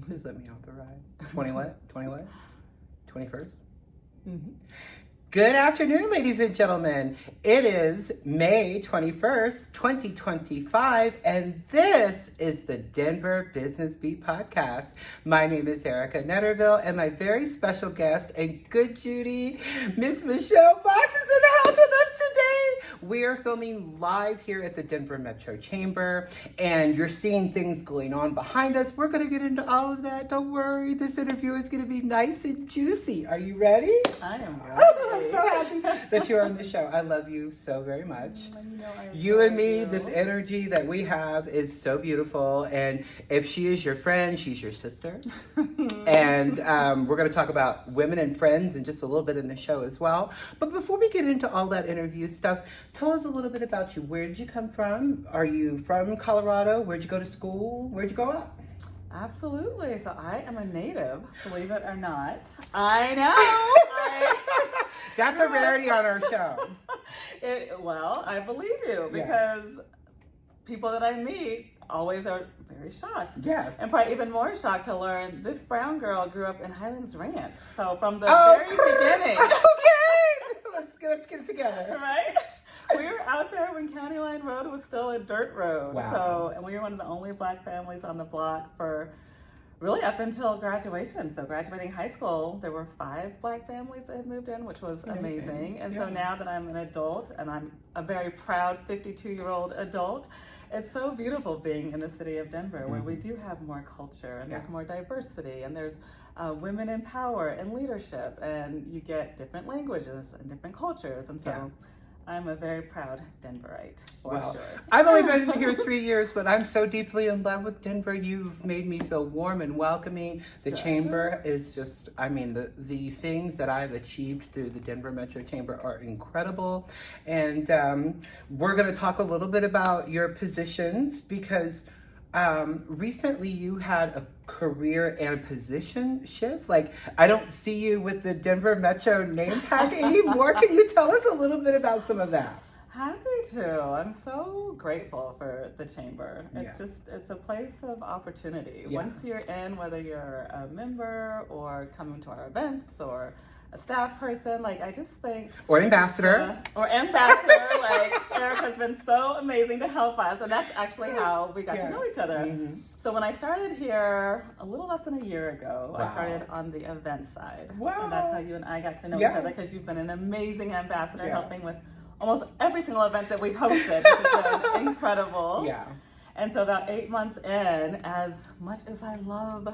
Please let me off the ride. 20 what? 20 what? 21st? Mm-hmm. Good afternoon, ladies and gentlemen. It is May 21st, 2025, and this is the Denver Business Beat Podcast. My name is Arica Netterville, and my very special guest and good Judy, Miss Michelle Fox, is in the house with us today. We are filming live here at the Denver Metro Chamber, and you're seeing things going on behind us. We're going to get into all of that. Don't worry. This interview is going to be nice and juicy. Are you ready? I am ready. I'm so happy that you're on the show. I love you so very much. You and me, this energy that we have is so beautiful. And if she is your friend, she's your sister. And we're going to talk about women and friends and just a little bit in the show as well. But before we get into all that interview stuff, tell us a little bit about you. Where did you come from? Are you from Colorado? Where'd you go to school? Where'd you grow up? Absolutely. So I am a native, believe it or not. I know. That's a rarity on our show. Well, I believe you because people that I meet always are very shocked. Yes. And probably even more shocked to learn this brown girl grew up in Highlands Ranch. So from the very beginning. Okay. Let's get it together. Right? We were out there when County Line Road was still a dirt road. Wow. And we were one of the only Black families on the block for really up until graduation. So graduating high school, there were 5 Black families that had moved in, which was amazing. And so now that I'm an adult, and I'm a very proud 52-year-old adult, it's so beautiful being in the city of Denver, where we do have more culture, and there's more diversity, and there's women in power and leadership, and you get different languages and different cultures. And so I'm a very proud Denverite, for sure. I've only been here 3 years, but I'm so deeply in love with Denver. You've made me feel warm and welcoming. The chamber is just, I mean, the things that I've achieved through the Denver Metro Chamber are incredible. And we're going to talk a little bit about your positions because recently you had a career and position shift. Like, I don't see you with the Denver Metro name tag anymore. Can you tell us a little bit about some of that? Happy to. I'm so grateful for the chamber. It's a place of opportunity. Once you're in, whether you're a member or coming to our events or a staff person, like I just think... Or ambassador. Like Eric has been so amazing to help us, and that's actually how we got to know each other. Mm-hmm. So when I started here a little less than a year ago, I started on the event side. Wow. And that's how you and I got to know each other, because you've been an amazing ambassador helping with almost every single event that we've hosted, which has been incredible. Yeah. And so about 8 months in, as much as I love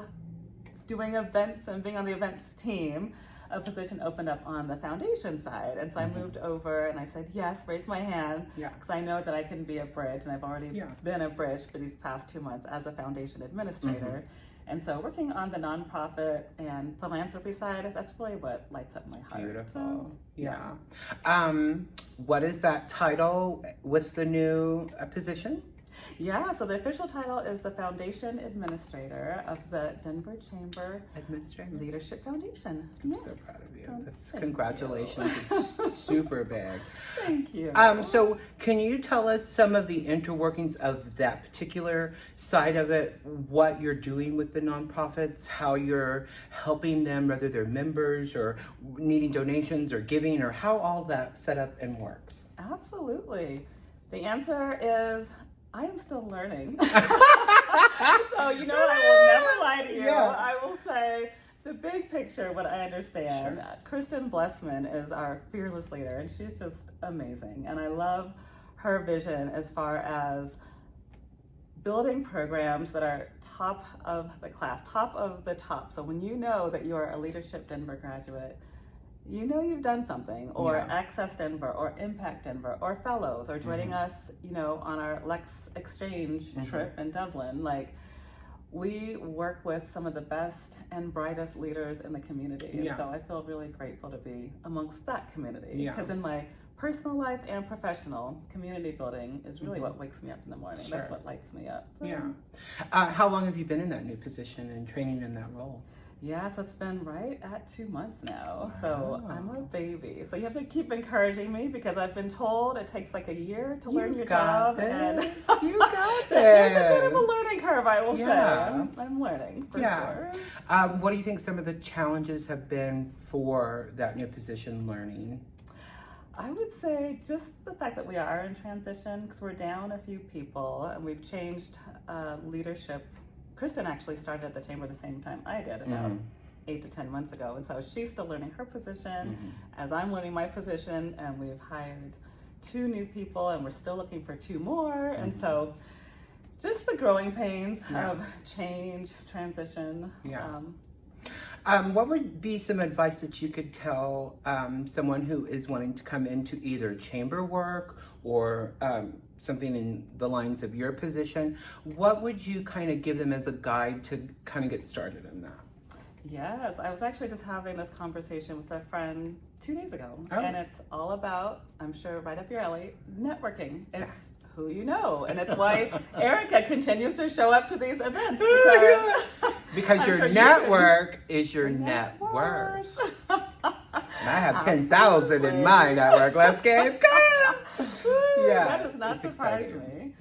doing events and being on the events team, a position opened up on the foundation side. And so I moved over and I said, yes, raised my hand, because I know that I can be a bridge, and I've already been a bridge for these past 2 months as a foundation administrator. And so working on the nonprofit and philanthropy side, that's really what lights up my heart. Beautiful. What is that title with the new position? Yeah, so the official title is the Foundation Administrator of the Denver Chamber Leadership Foundation. I'm so proud of you. Congratulations. It's super big. Thank you. So can you tell us some of the interworkings of that particular side of it, what you're doing with the nonprofits, how you're helping them, whether they're members or needing donations or giving, or how all that set up and works? Absolutely. The answer is I am still learning. So, I will never lie to you. I will say the big picture, what I understand. Kristen Blessman is our fearless leader, and she's just amazing. And I love her vision as far as building programs that are top of the class, top of the top. So when you know that you're a Leadership Denver graduate, you know you've done something, or Access Denver, or Impact Denver, or Fellows, or joining us, on our Lex Exchange trip in Dublin. Like, we work with some of the best and brightest leaders in the community. And so I feel really grateful to be amongst that community. Because in my personal life and professional, community building is really what wakes me up in the morning. That's what lights me up. How long have you been in that new position and training in that role? Yeah, so it's been right at 2 months now. So I'm a baby. So you have to keep encouraging me because I've been told it takes like a year to learn your job. And you got this. There's a bit of a learning curve, I will say. I'm learning for sure. What do you think some of the challenges have been for that new position, learning? I would say just the fact that we are in transition because we're down a few people and we've changed leadership. Kristen actually started at the chamber the same time I did, about 8 to 10 months ago. And so she's still learning her position as I'm learning my position. And we've hired 2 new people and we're still looking for 2 more. And so just the growing pains of change, transition. What would be some advice that you could tell someone who is wanting to come into either chamber work or something in the lines of your position? What would you kind of give them as a guide to kind of get started in that? Yes, I was actually just having this conversation with a friend 2 days ago. And it's all about, I'm sure right up your alley, networking. It's who you know. And it's why Arica continues to show up to these events. Because your network is your net worth. And I have 10,000 in my network. Let's get it going. That does not surprise me.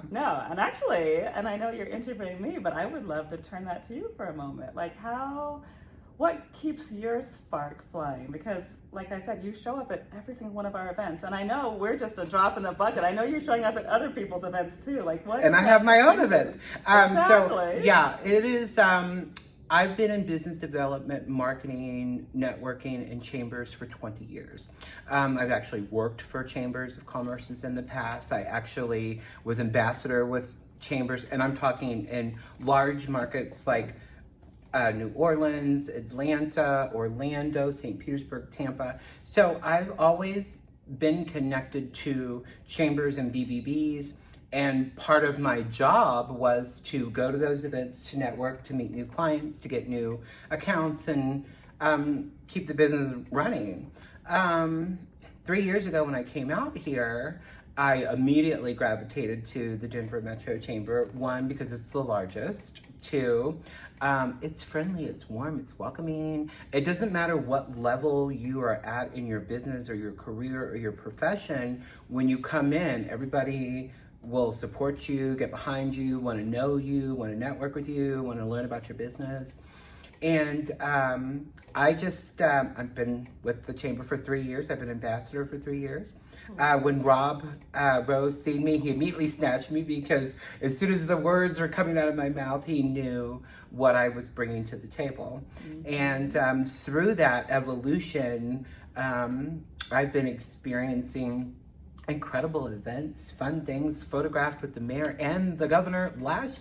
No, and actually, and I know you're interviewing me, but I would love to turn that to you for a moment. Like what keeps your spark flying? Because like I said, you show up at every single one of our events. And I know we're just a drop in the bucket. I know you're showing up at other people's events too. Like what? And I have my own events. Exactly. So it is, I've been in business development, marketing, networking, and chambers for 20 years. I've actually worked for chambers of commerce in the past. I actually was ambassador with chambers, and I'm talking in large markets like New Orleans, Atlanta, Orlando, St. Petersburg, Tampa. So I've always been connected to chambers and BBBs. And part of my job was to go to those events, to network, to meet new clients, to get new accounts, and keep the business running. 3 years ago when I came out here, I immediately gravitated to the Denver Metro Chamber. 1, because it's the largest. 2, it's friendly, it's warm, it's welcoming. It doesn't matter what level you are at in your business or your career or your profession. When you come in, everybody will support you, get behind you, want to know you, want to network with you, want to learn about your business. And I've been with the chamber for 3 years. I've been ambassador for 3 years. When Rob Rose seen me, he immediately snatched me because as soon as the words were coming out of my mouth, he knew what I was bringing to the table. And through that evolution, I've been experiencing incredible events, fun things, photographed with the mayor and the governor last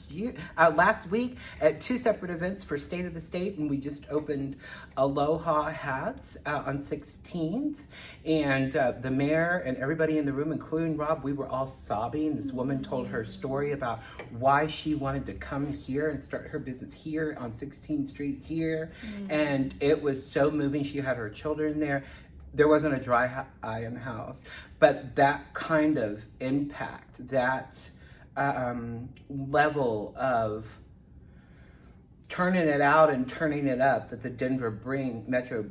week at 2 separate events for State of the State, and we just opened Aloha Hats on 16th, and the mayor and everybody in the room, including Rob, we were all sobbing. This woman told her story about why she wanted to come here and start her business here on 16th Street here, and it was so moving. She had her children there. There wasn't a dry eye in the house, but that kind of impact, that level of turning it out and turning it up that the Denver Metro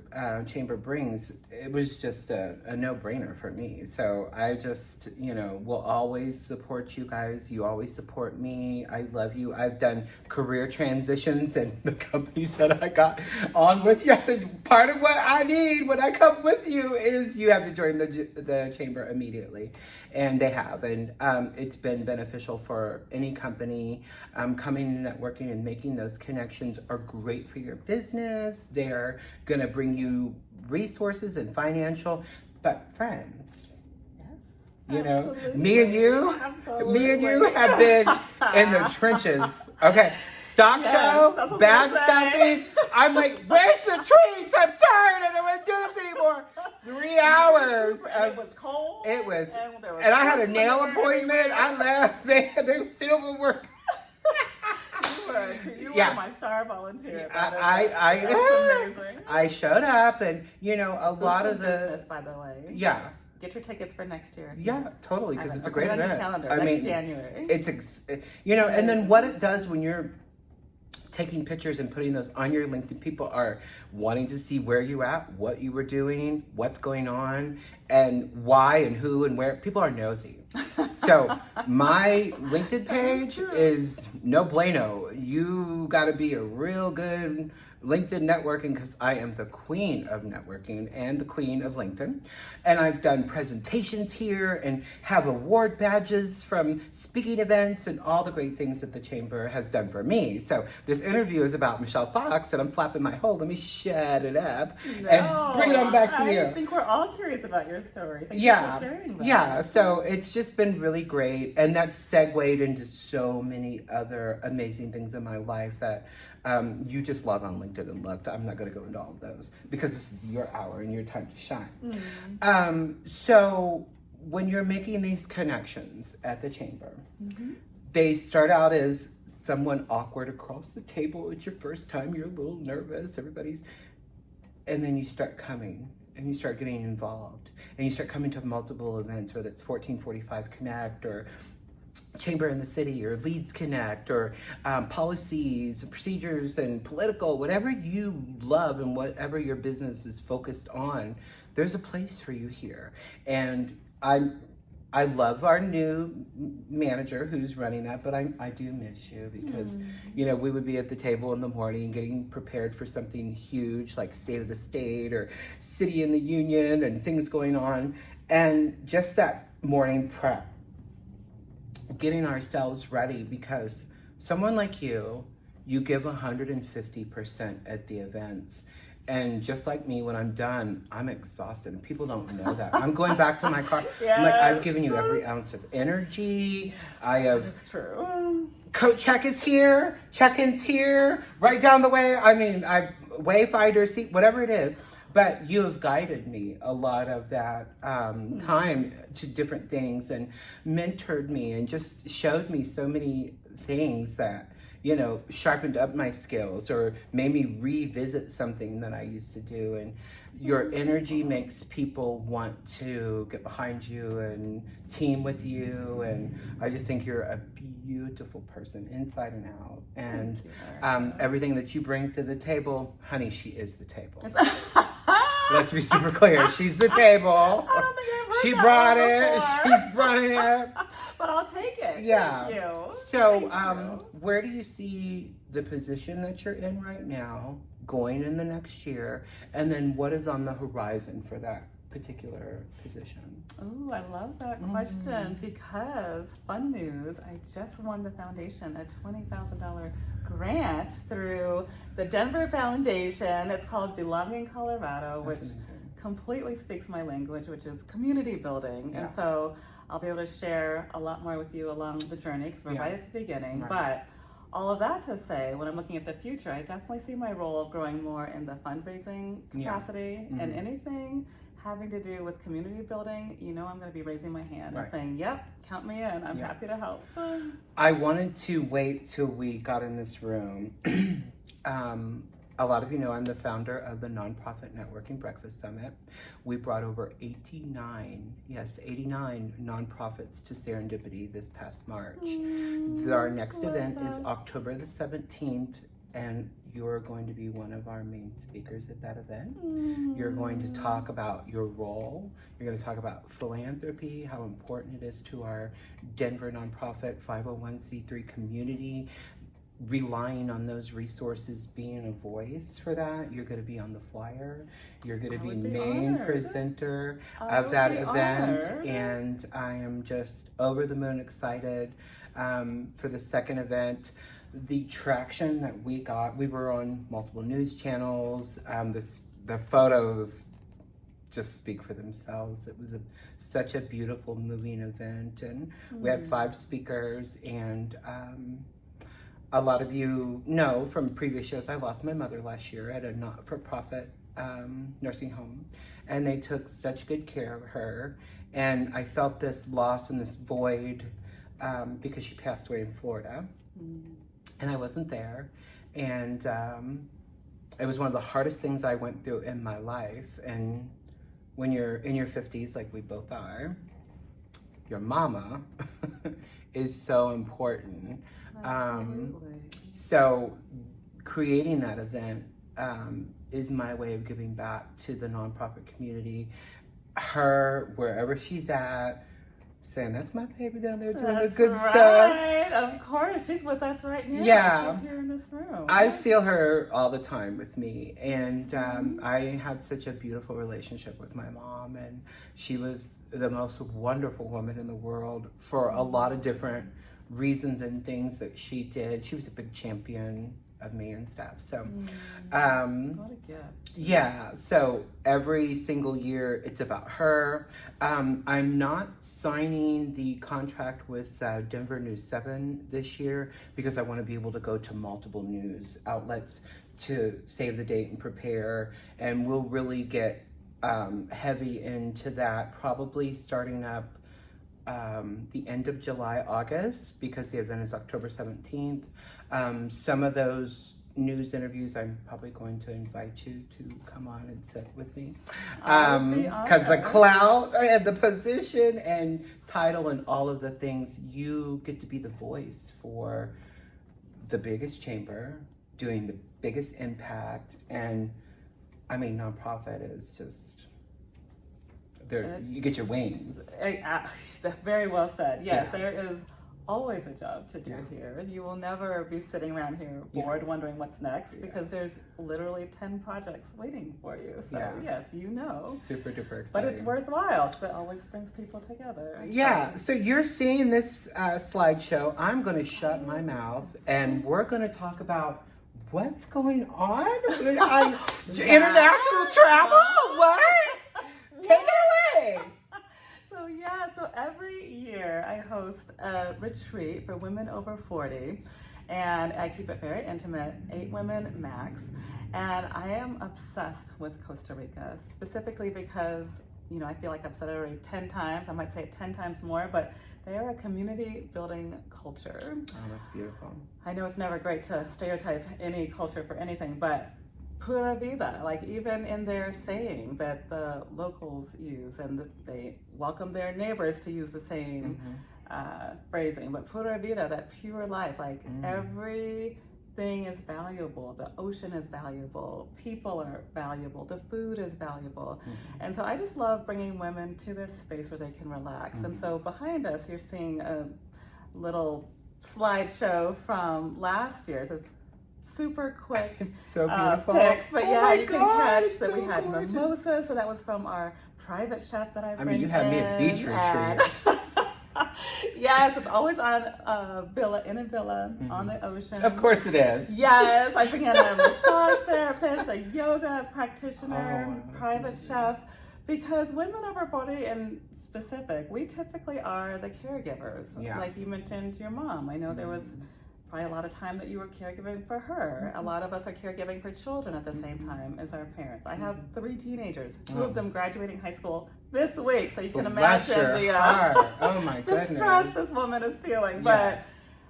Chamber brings, it was just a no-brainer for me. So I just, will always support you guys. You always support me. I love you. I've done career transitions and the companies that I got on with. Yes, and part of what I need when I come with you is you have to join the chamber immediately. And they have. And it's been beneficial for any company. Coming and networking and making those connections are great for your business. They're going to bring you resources and financial, but friends. Absolutely. Me and you have been in the trenches. Okay, stock show, bag stuffing. I'm like, where's the treats? I'm tired. I don't want to do this anymore. 3 hours. It was cold. It was, and I had a nail appointment. I left. They still were working. You were my star volunteer. That's amazing. I showed up, and a lot of the business, by the way. Yeah. Get your tickets for next year. Yeah, totally, because it's a great event. Calendar, next January. It's and then what it does when you're taking pictures and putting those on your LinkedIn. People are wanting to see where you're at, what you were doing, what's going on, and why and who and where. People are nosy. So my LinkedIn page is no bueno. You got to be a real good LinkedIn networking, because I am the queen of networking and the queen of LinkedIn. And I've done presentations here and have award badges from speaking events and all the great things that the Chamber has done for me. So this interview is about Michelle Fox, and I'm flapping my hole. Let me shut it up and bring it on back to you. I think we're all curious about your story. Thank you for sharing that. Yeah, so it's just been really great. And that's segued into so many other amazing things in my life that you just log on LinkedIn and looked. I'm not going to go into all of those because this is your hour and your time to shine. So when you're making these connections at the Chamber, they start out as someone awkward across the table. It's your first time. You're a little nervous. And then you start coming and you start getting involved and you start coming to multiple events, whether it's 1445 Connect or Chamber in the City or Leads Connect or policies, procedures, and political, whatever you love and whatever your business is focused on, there's a place for you here. And I love our new manager who's running that, but I do miss you because, you know, we would be at the table in the morning getting prepared for something huge like State of the State or City in the Union and things going on. And just that morning prep, getting ourselves ready, because someone like you give 150% at the events. And just like me, when I'm done, I'm exhausted. And people don't know that. I'm going back to my car. I'm like, I've given you every ounce of energy. That's true. Coat check is here. Check-in's here. Right down the way. I mean, Wayfinder seat, whatever it is. But you have guided me a lot of that time to different things and mentored me and just showed me so many things that, you know, sharpened up my skills or made me revisit something that I used to do. And your energy makes people want to get behind you and team with you. And I just think you're a beautiful person inside and out. And everything that you bring to the table, honey, she is the table. Let's be super clear. She's the table. I don't think I've heard She that brought one it. before. She's running it. But I'll take it. Yeah. Thank you. So, Thank you. where do you see the position that you're in right now going in the next year? And then what is on the horizon for that particular position? Oh, I love that question because fun news, I just won the foundation a $20,000 grant through the Denver Foundation. It's called Belonging Colorado, which completely speaks my language, which is community building. And so I'll be able to share a lot more with you along the journey because we're right at the beginning. Right. But all of that to say, when I'm looking at the future, I definitely see my role growing more in the fundraising capacity and anything having to do with community building. You know, I'm going to be raising my hand and saying, yep, count me in. I'm happy to help. I wanted to wait till we got in this room. A lot of you know I'm the founder of the Nonprofit Networking Breakfast Summit. We brought over 89 nonprofits to Serendipity this past March. Our next event is October the 17th, and you're going to be one of our main speakers at that event. You're going to talk about your role. You're going to talk about philanthropy, how important it is to our Denver nonprofit 501c3 community, relying on those resources, being a voice for that. You're going to be on the flyer. You're going to be main presenter of that event. And I am just over the moon excited for the second event. The traction that we got, we were on multiple news channels. The photos just speak for themselves. It was such a beautiful, moving event. And we had 5 speakers, and a lot of you know from previous shows, I lost my mother last year at a not-for-profit nursing home, and they took such good care of her. And I felt this loss and this void because she passed away in Florida, and I wasn't there. And it was one of the hardest things I went through in my life. And when you're in your 50s, like we both are, your mama is so important. Absolutely. So creating that event is my way of giving back to the nonprofit community. Her, wherever she's at, saying, that's my baby down there doing the good stuff. Of course. She's with us right now. Yeah. She's here in this room. I feel her all the time with me. And I had such a beautiful relationship with my mom. And she was the most wonderful woman in the world for a lot of different reasons and things that she did. She was a big champion of me and stuff. So, what a gift. Yeah. So every single year it's about her. I'm not signing the contract with Denver News 7 this year because I want to be able to go to multiple news outlets to save the date and prepare. And we'll really get heavy into that probably starting up the end of July, August, because the event is October 17th. Some of those news interviews, I'm probably going to invite you to come on and sit with me. Because the clout and the position and title and all of the things, you get to be the voice for the biggest chamber, doing the biggest impact. And I mean, nonprofit is just... There, you get your wings. Very well said. Yes, there is always a job to do here. You will never be sitting around here bored wondering what's next because there's literally 10 projects waiting for you. So yes, you know. Super duper exciting. But it's worthwhile because it always brings people together. Yeah, so you're seeing this slideshow. I'm going to shut my mouth and we're going to talk about what's going on. International travel? What? Take it away. So every year I host a retreat for women over 40, and I keep it very intimate, 8 women max. And I am obsessed with Costa Rica, specifically because, you know, I feel like I've said it already 10 times. I might say it 10 times more, but they are a community building culture. Oh, that's beautiful. I know it's never great to stereotype any culture for anything, but Pura Vida, like even in their saying that the locals use, and they welcome their neighbors to use the same phrasing, but Pura Vida, that pure life, like everything is valuable. The ocean is valuable. People are valuable. The food is valuable. And so I just love bringing women to this space where they can relax. And so behind us, you're seeing a little slideshow from last year's. It's super quick. It's so beautiful. Pics, but you can catch that we had mimosas, so that was from our private chef that I mean, you had me at beach retreat. Yes, it's always on a villa on the ocean. Of course it is. Yes, I bring in a massage therapist, a yoga practitioner, private chef, because women over 40 in specific, we typically are the caregivers. Like you mentioned your mom. I know there was probably a lot of time that you were caregiving for her. A lot of us are caregiving for children at the same time as our parents. I have 3 teenagers, 2 of them graduating high school this week, so you can imagine the stress this woman is feeling. But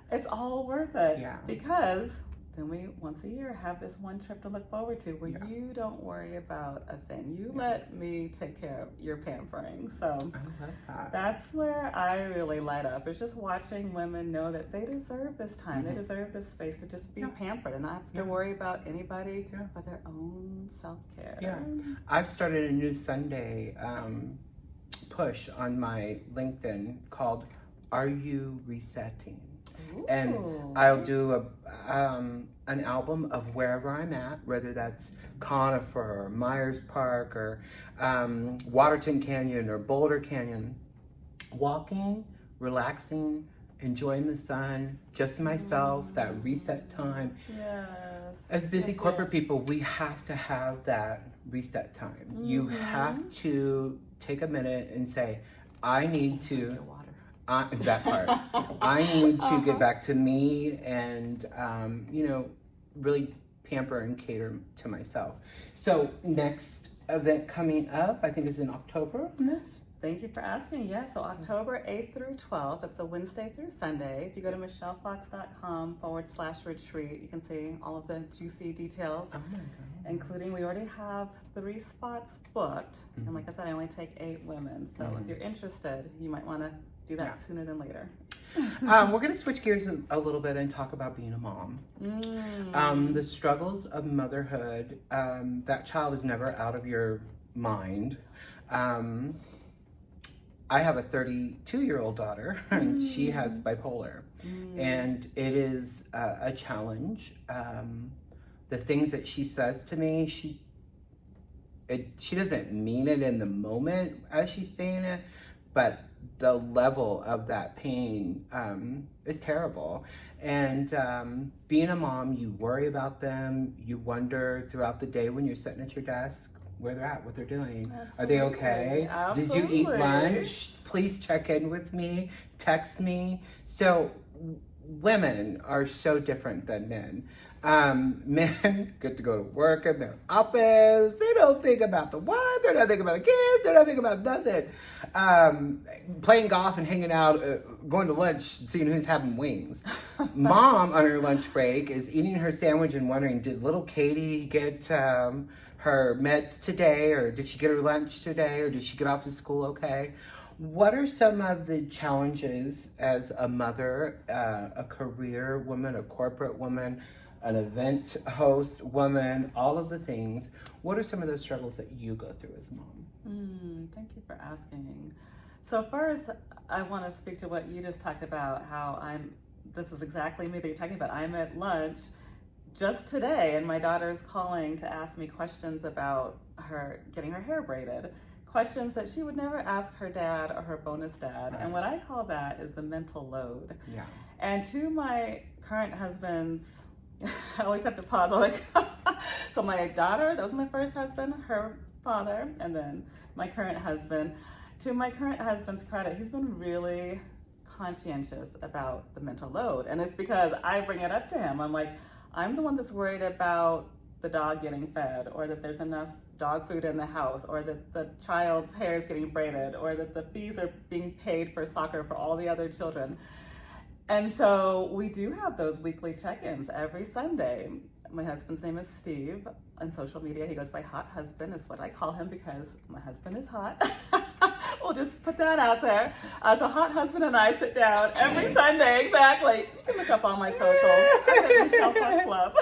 it's all worth it because then we once a year have this one trip to look forward to where you don't worry about a thing. You let me take care of your pampering. So that's where I really light up. It's just watching women know that they deserve this time. They deserve this space to just be pampered and not have to worry about anybody but their own self-care. I've started a new Sunday push on my LinkedIn called Are You Resetting? And I'll do an album of wherever I'm at, whether that's Conifer or Myers Park or Waterton Canyon or Boulder Canyon. Walking, relaxing, enjoying the sun, just myself, that reset time. As busy corporate people, we have to have that reset time. You have to take a minute and say, I need to... that part. I need to get back to me and, really pamper and cater to myself. So next event coming up, I think is in October. Thank you for asking. So October 8th through 12th, it's a Wednesday through Sunday. If you go to michellefox.com/retreat, you can see all of the juicy details, including we already have 3 spots booked. And like I said, I only take 8 women. So if you're interested, you might want to do that sooner than later. We're going to switch gears a little bit and talk about being a mom. The struggles of motherhood. That child is never out of your mind. I have a 32-year-old daughter, and she has bipolar. And it is a challenge. The things that she says to me, she doesn't mean it in the moment as she's saying it, but the level of that pain is terrible. And being a mom, you worry about them. You wonder throughout the day when you're sitting at your desk where they're at, what they're doing. Absolutely. Are they okay? Absolutely. Did you eat lunch? Please check in with me. Text me. So women are so different than men. Men get to go to work in their office. They don't think about the wife. They're not thinking about the kids. They're not thinking about nothing. Playing golf and hanging out, going to lunch, seeing who's having wings. Mom, on her lunch break, is eating her sandwich and wondering, did little Katie get her meds today? Or did she get her lunch today? Or did she get off to school okay? What are some of the challenges as a mother, a career woman, a corporate woman, an event host woman, all of the things? What are some of those struggles that you go through as a mom? Thank you for asking. So first, I want to speak to what you just talked about, how this is exactly me that you're talking about. I'm at lunch just today, and my daughter's calling to ask me questions about her getting her hair braided. Questions that she would never ask her dad or her bonus dad. Right. And what I call that is the mental load. Yeah. And to my current husband's, I always have to pause. I'm like, so my daughter, that was my first husband, her father, and then my current husband. To my current husband's credit, he's been really conscientious about the mental load. And it's because I bring it up to him. I'm like, I'm the one that's worried about the dog getting fed, or that there's enough dog food in the house, or that the child's hair is getting braided, or that the fees are being paid for soccer for all the other children. And so we do have those weekly check-ins every Sunday. My husband's name is Steve. On social media, he goes by Hot Husband, is what I call him, because my husband is hot. We'll just put that out there. So Hot Husband and I sit down every Sunday, exactly. You can look up all my socials. I'm at Michelle Fox Love.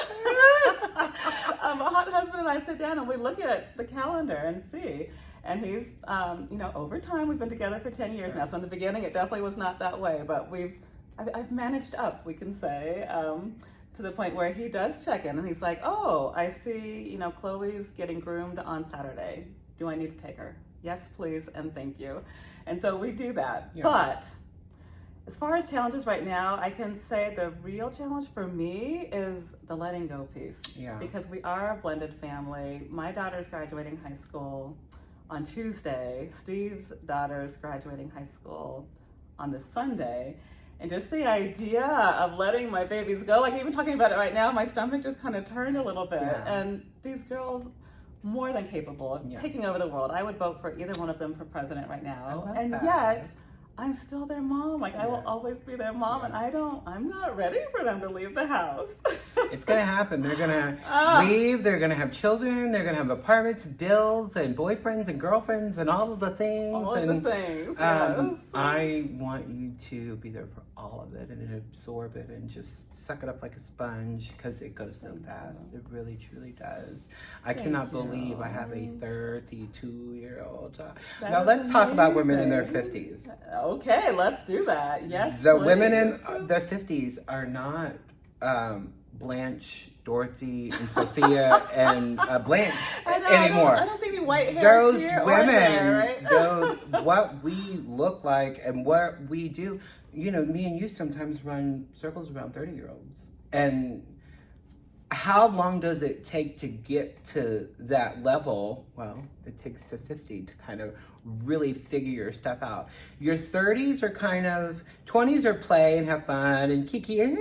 Hot Husband and I sit down and we look at the calendar and see. And he's, over time, we've been together for 10 years now. So in the beginning, it definitely was not that way, but I've managed up, we can say, to the point where he does check in and he's like, oh, I see, Chloe's getting groomed on Saturday. Do I need to take her? Yes, please, and thank you. And so we do that. Yeah. But as far as challenges right now, I can say the real challenge for me is the letting go piece. Yeah. Because we are a blended family. My daughter's graduating high school on Tuesday. Steve's daughter's graduating high school on this Sunday. And just the idea of letting my babies go, like even talking about it right now, my stomach just kind of turned a little bit. Yeah. And these girls, more than capable of taking over the world. I would vote for either one of them for president right now. And yet, I'm still their mom. Like, I will always be their mom, and I'm not ready for them to leave the house. It's going to happen. They're going to leave. They're going to have children. They're going to have apartments, bills, and boyfriends and girlfriends and all of the things. All of the things, yes. I want you to be there for all of it and absorb it and just suck it up like a sponge, because it goes so fast. It really, truly does. I cannot believe I have a 32-year-old. Now, let's talk about women in their 50s. Okay, let's do that. Yes, the women in their 50s are not Blanche, Dorothy, and Sophia, and Blanche anymore. I don't see any white hair. Those women, there, right? What we look like and what we do. Me and you sometimes run circles around 30-year-olds. And how long does it take to get to that level? Well, it takes to 50 to kind of really figure your stuff out. Your 30s are kind of, 20s are play and have fun and kiki, it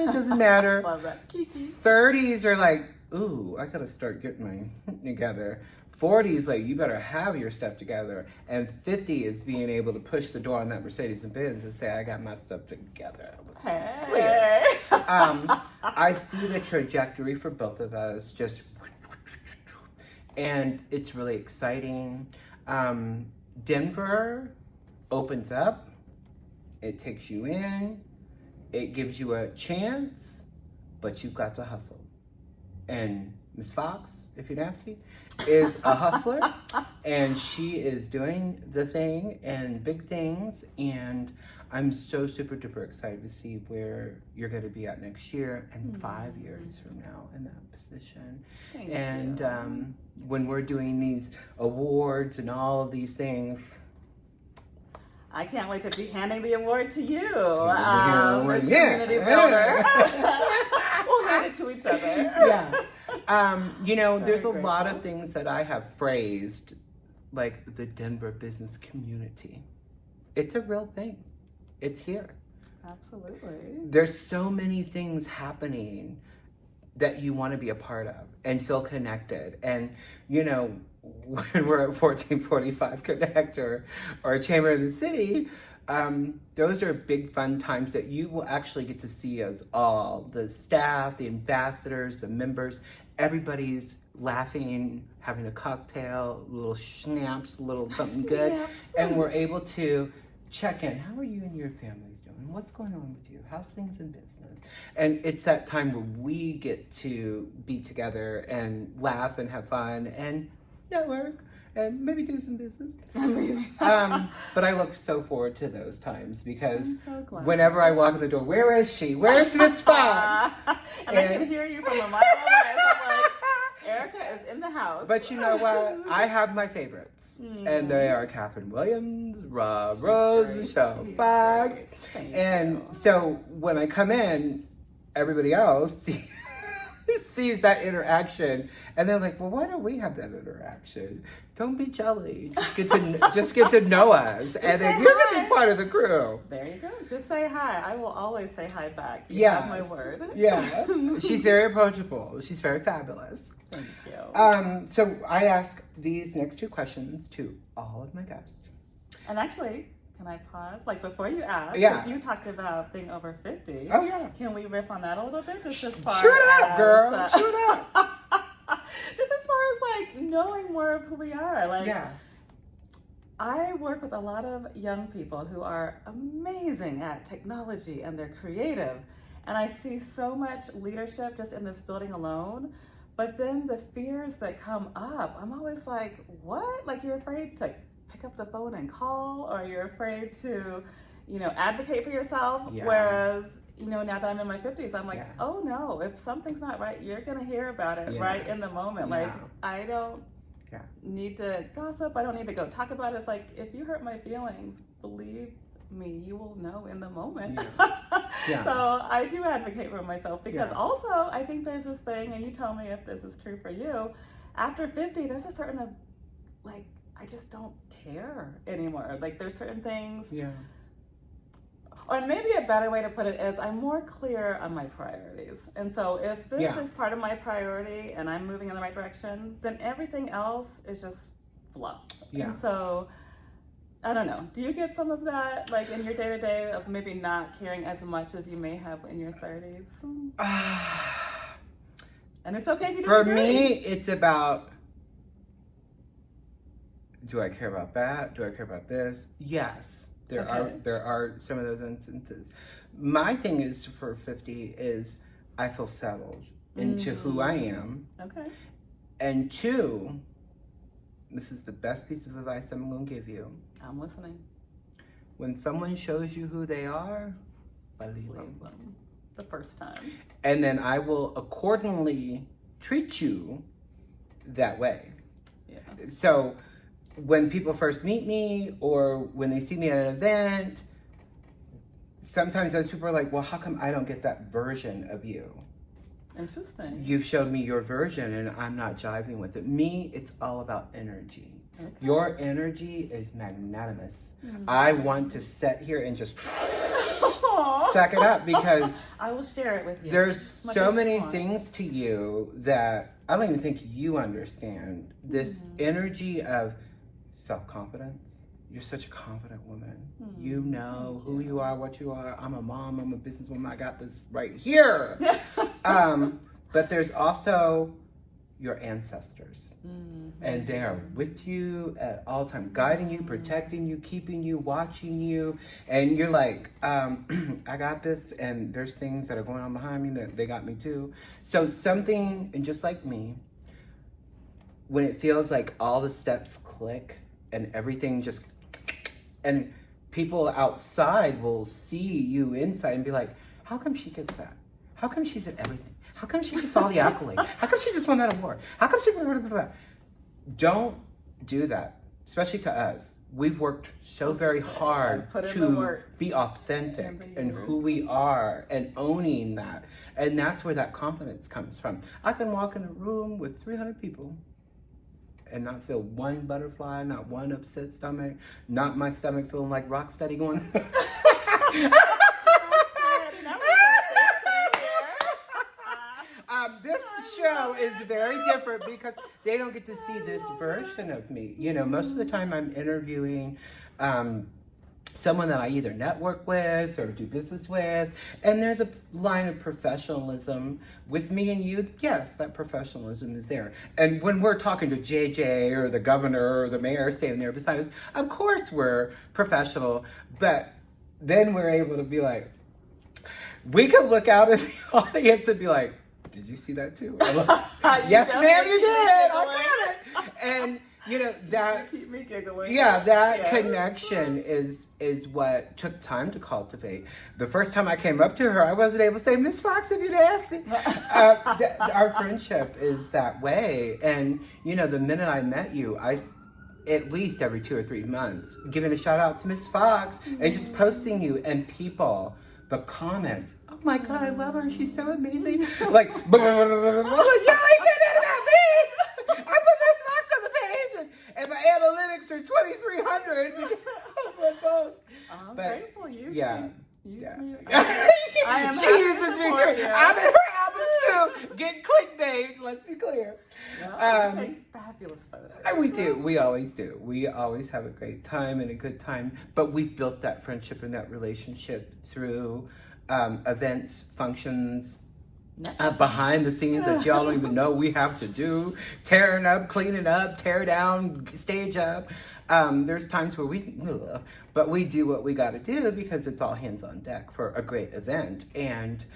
doesn't matter. Love that. Kiki. 30s are like, ooh, I gotta start getting my together. 40s, like, you better have your stuff together. And 50 is being able to push the door on that Mercedes and Benz and say, I got my stuff together. Hey. I see the trajectory for both of us, just, and it's really exciting. Denver opens up It takes you in. It gives you a chance, but you've got to hustle. And Miss Fox, if you're nasty, is a hustler, and she is doing the thing and big things, and I'm so super duper excited to see where you're going to be at next year and 5 years from now in that position. Thank and you. When we're doing these awards and all of these things, I can't wait to be handing the award to you, Miss Community Builder. We'll hand it to each other. Yeah. There's a Very lot grateful. of things that I have phrased, like the Denver business community. It's a real thing. It's here. Absolutely. There's so many things happening that you want to be a part of and feel connected. And, when we're at 1445 Connect or Chamber of the City, those are big fun times that you will actually get to see us all, the staff, the ambassadors, the members, everybody's laughing, having a cocktail, little schnapps, little something good. And we're able to check in. How are you and your families doing? What's going on with you? How's things in business? And it's that time where we get to be together and laugh and have fun and network and maybe do some business. But I look so forward to those times because I'm so glad. whenever I walk in the door, where is she? Where's Miss Fox? and I can hear you from a mile away. So I'm like, Arica is in the house. But you know what? I have my favorites. And they are Catherine Williams, Rob Rose, great. Michelle He's Fox. great. Thank And you. so when I come in, everybody else sees that interaction. And they're like, well, why don't we have that interaction? Don't be jelly. Just get to know us. And then say you're going to hi. be part of the crew. There you go. Just say hi. I will always say hi back. You Yes. have my word. Yes. She's very approachable. She's very fabulous. Thank you. So I ask these next two questions to all of my guests. And actually, can I pause? Like before you ask, Yeah. because you talked about being over 50. Oh, yeah. Can we riff on that a little bit? Just as far Shoot it up, as, girl. Shoot it up. just as far as like knowing more of who we are. Like Yeah. I work with a lot of young people who are amazing at technology and they're creative. And I see so much leadership just in this building alone. But then the fears that come up, I'm always like, what? Like you're afraid to pick up the phone and call, or you're afraid to, advocate for yourself. Yeah. Whereas, now that I'm in my 50s, I'm like, Yeah. oh no, if something's not right, you're going to hear about it Yeah. right in the moment. Like, Yeah. I don't Yeah. need to gossip. I don't need to go talk about it. It's like, if you hurt my feelings, believe me, you will know in the moment. Yeah. So I do advocate for myself because Yeah. also I think there's this thing, and you tell me if this is true for you, after 50, there's a certain, I just don't care anymore. Like there's certain things, Yeah. or maybe a better way to put it is I'm more clear on my priorities. And so if this Yeah. is part of my priority and I'm moving in the right direction, then everything else is just fluff. Yeah. And so, I don't know. Do you get some of that, like in your day-to-day of maybe not caring as much as you may have in your 30s? And it's okay if you For disagree. me, it's about, do I care about that? Do I care about this? Yes. There are some of those instances. My thing is for 50 is I feel settled into who I am. Okay. And two, this is the best piece of advice I'm going to give you. I'm listening. When someone shows you who they are, believe them. Leave them the first time. And then I will accordingly treat you that way. Yeah. So when people first meet me or when they see me at an event, sometimes those people are like, well, how come I don't get that version of you? Interesting. You've showed me your version and I'm not jiving with it. Me, it's all about energy. Okay. Your energy is magnanimous. I want to sit here and just suck it up because I will share it with you. there's Much so as you many want. things to you that I don't even think you understand. This energy of self-confidence. You're such a confident woman. You know who you are, what you are. I'm a mom, I'm a businesswoman. I got this right here. But there's also your ancestors. And they are with you at all times, guiding you, protecting you, keeping you, watching you. And you're like, I got this, and there's things that are going on behind me that they got me too. So something, and just like me, when it feels like all the steps click and everything just, and people outside will see you inside and be like, how come she gets that? How come she's at everything? How come she gets all the accolades? How come she just won that award? How come she... Don't do that, especially to us. We've worked so very hard to be authentic in who we are and owning that. And that's where that confidence comes from. I can walk in a room with 300 people and not feel one butterfly, not one upset stomach, not my stomach feeling like rock steady going... This show is very different because they don't get to see this version of me. You know, most of the time I'm interviewing someone that I either network with or do business with, and there's a line of professionalism with me and you. Yes, that professionalism is there. And when we're talking to JJ or the governor or the mayor standing there beside us, of course we're professional, but then we're able to be like, we could look out at the audience and be like, did you see that too? Yes, ma'am, you did. I got it. And you know that keep me giggling. Yeah, that connection is what took time to cultivate. The first time I came up to her, I wasn't able to say, Miss Fox, if you nasty. Our friendship is that way, and you know, the minute I met you, I at least every 2 or 3 months giving a shout out to Miss Fox and just posting you, and people, the comments. Oh my God, I love her. She's so amazing. Like, yeah, I said that about me. I put Miss Fox on the page, and my analytics are 2,300 because of my post. I'm grateful. Use me. I am. She uses me too. I'm in her albums too. Get clickbait. Let's be clear. Yeah, we take fabulous photos. We do. We always do. We always have a great time and a good time. But we built that friendship and that relationship through events, functions, behind the scenes that y'all don't even know we have to do. Tearing up, cleaning up, tear down, stage up. There's times where but we do what we got to do because it's all hands on deck for a great event. And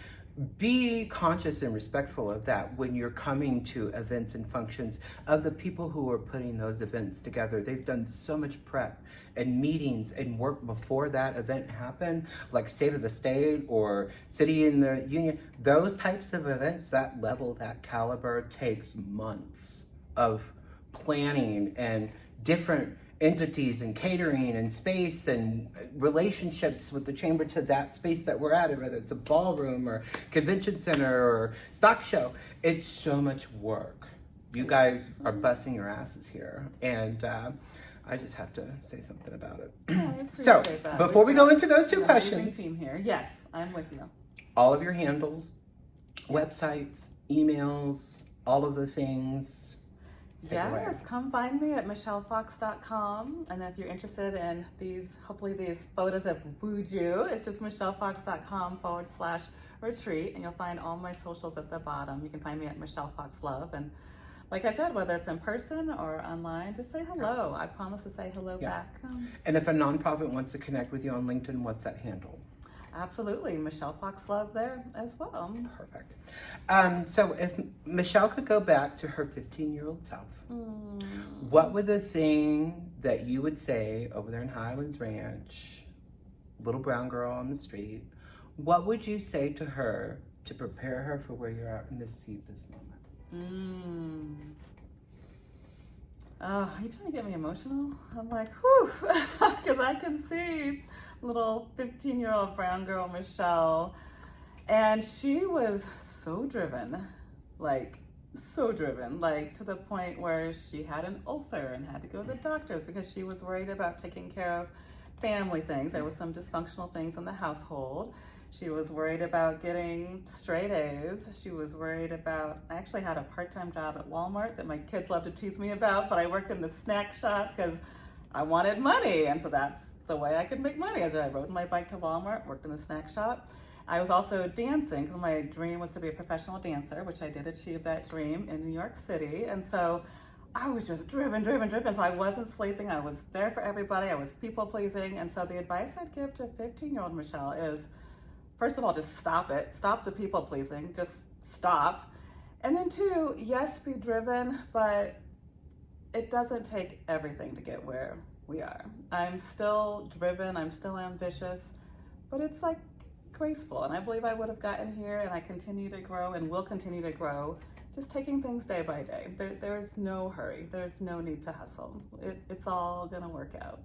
be conscious and respectful of that when you're coming to events and functions of the people who are putting those events together. They've done so much prep and meetings and work before that event happened, like State of the State or City in the Union. Those types of events, that level, that caliber, takes months of planning and different entities and catering and space and relationships with the chamber to that space that we're at, whether it's a ballroom or convention center or stock show. It's so much work. You guys are busting your asses here, and I just have to say something about it. So that. Before we go into those two questions, team here. Yes, I'm with you. All of your handles, websites, emails, all of the things. Yes, come find me at michellefox.com. And then if you're interested in hopefully these photos of Buju, it's just michellefox.com/retreat. And you'll find all my socials at the bottom. You can find me at Michelle Fox Love. And like I said, whether it's in person or online, just say hello. I promise to say hello back. And if a nonprofit wants to connect with you on LinkedIn, what's that handle? Absolutely. Michelle Fox Love there as well. Perfect. So if Michelle could go back to her 15-year-old self, what would the thing that you would say over there in Highlands Ranch, little brown girl on the street, what would you say to her to prepare her for where you're at in this seat this moment? Are you trying to get me emotional? I'm like, whew, because I can see little 15-year-old brown girl Michelle, and she was so driven, like to the point where she had an ulcer and had to go to the doctors because she was worried about taking care of family things. There were some dysfunctional things in the household. She was worried about getting straight A's. She was worried about, I actually had a part-time job at Walmart that my kids love to tease me about, but I worked in the snack shop because I wanted money. And so that's the way I could make money. As I rode my bike to Walmart, worked in the snack shop. I was also dancing because my dream was to be a professional dancer, which I did achieve that dream in New York City. And so I was just driven. So I wasn't sleeping. I was there for everybody. I was people pleasing. And so the advice I'd give to 15-year-old Michelle is, first of all, just stop it. Stop the people pleasing. Just stop. And then two, yes, be driven, but it doesn't take everything to get where we are. I'm still driven. I'm still ambitious, but it's like graceful. And I believe I would have gotten here, and I continue to grow and will continue to grow, just taking things day by day. There's no hurry. There's no need to hustle. It's all gonna work out.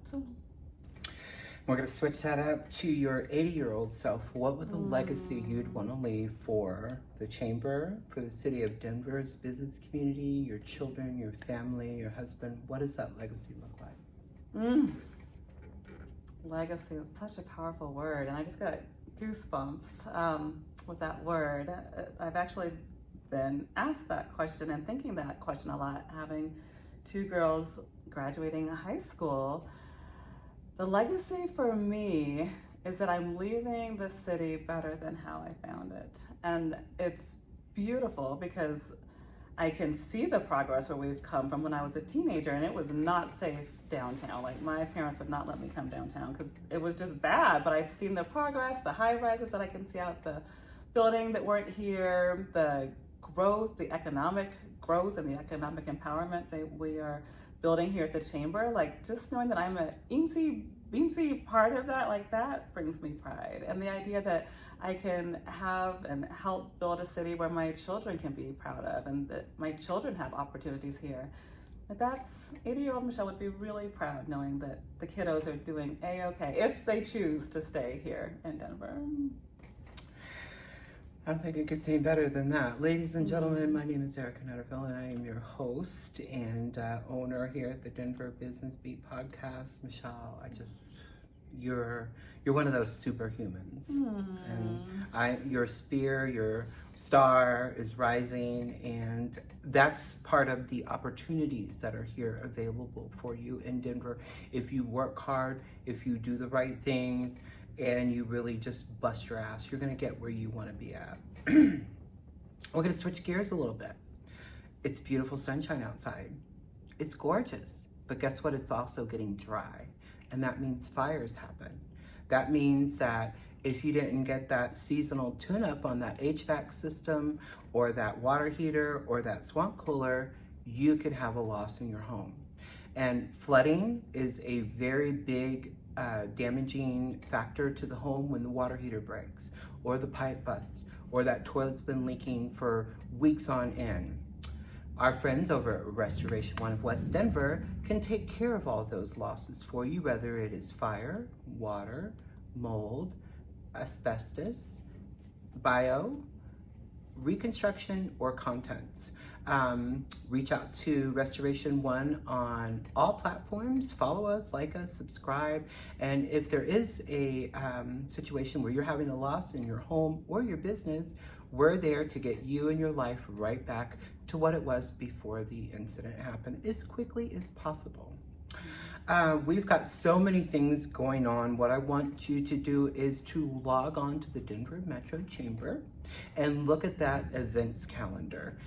We're gonna switch that up to your 80-year-old self. What would the legacy you'd want to leave for the chamber, for the city of Denver's business community, your children, your family, your husband? What does that legacy look like? Legacy is such a powerful word, and I just got goosebumps with that word. I've actually been asked that question and thinking that question a lot, having two girls graduating high school. The legacy for me is that I'm leaving the city better than how I found it. And it's beautiful because I can see the progress where we've come from when I was a teenager, and it was not safe downtown. Like, my parents would not let me come downtown because it was just bad, but I've seen the progress, the high rises that I can see out the building that weren't here, the growth, the economic growth and the economic empowerment that we are building here at the chamber. Like, just knowing that I'm a beansy part of that, like, that brings me pride. And the idea that I can have and help build a city where my children can be proud of, and that my children have opportunities here. That's 80-year-old Michelle would be really proud knowing that the kiddos are doing A-okay if they choose to stay here in Denver. I don't think it gets any better than that. Ladies and gentlemen, my name is Arica Netterville, and I am your host and owner here at the Denver Business Beat podcast. Michelle, you're one of those superhumans. And your spear, your star is rising, and that's part of the opportunities that are here available for you in Denver. If you work hard, if you do the right things, and you really just bust your ass, you're gonna get where you wanna be at. We're gonna switch gears a little bit. It's beautiful sunshine outside. It's gorgeous, but guess what? It's also getting dry, and that means fires happen. That means that if you didn't get that seasonal tune-up on that HVAC system or that water heater or that swamp cooler, you could have a loss in your home. And flooding is a very big damaging factor to the home when the water heater breaks, or the pipe busts, or that toilet's been leaking for weeks on end. Our friends over at Restoration One of West Denver can take care of all those losses for you, whether it is fire, water, mold, asbestos, bio, reconstruction, or contents. Reach out to Restoration One on all platforms. Follow us, like us, subscribe. And if there is a situation where you're having a loss in your home or your business, we're there to get you and your life right back to what it was before the incident happened as quickly as possible. We've got so many things going on. What I want you to do is to log on to the Denver Metro Chamber and look at that events calendar.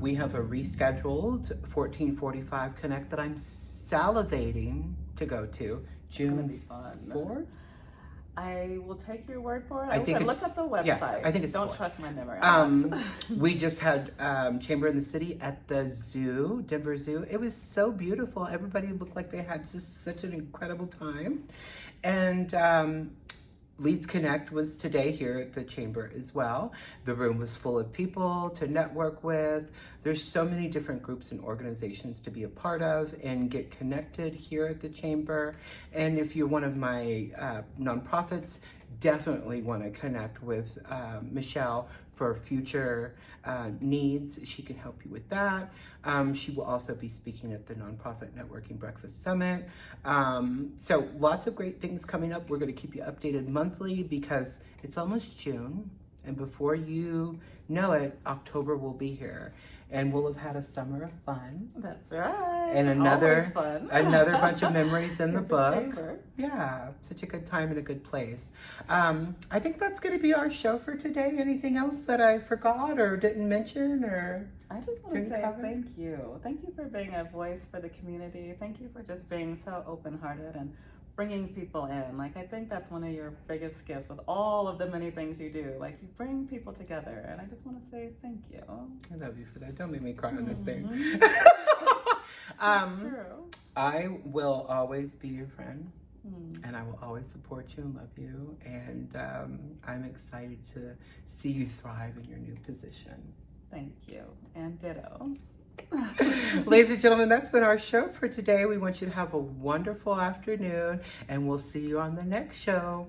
We have a rescheduled 1445 Connect that I'm salivating to go to. June 4th? I will take your word for it. I think look up the website. Yeah, I think it's Don't trust my memory on that. We just had Chamber in the City at the zoo, Denver Zoo. It was so beautiful. Everybody looked like they had just such an incredible time. And Leads Connect was today here at the Chamber as well. The room was full of people to network with. There's so many different groups and organizations to be a part of and get connected here at the Chamber. And if you're one of my nonprofits, definitely want to connect with Michelle for future needs. She can help you with that. She will also be speaking at the Nonprofit Networking Breakfast Summit. So lots of great things coming up. We're going to keep you updated monthly because it's almost June, and before you know it, October will be here. And we'll have had a summer of fun. That's right. And Always fun. another bunch of memories in the book. Chamber. Yeah, such a good time and a good place. I think that's going to be our show for today. Anything else that I forgot or didn't mention? Or I just want to say thank you. Thank you for being a voice for the community. Thank you for just being so open-hearted and bringing people in. Like, I think that's one of your biggest gifts with all of the many things you do. Like, you bring people together, and I just want to say thank you. I love you for that. Don't make me cry on this thing. True. I will always be your friend, and I will always support you and love you, and I'm excited to see you thrive in your new position. Thank you, and ditto. Ladies and gentlemen, that's been our show for today. We want you to have a wonderful afternoon, and we'll see you on the next show.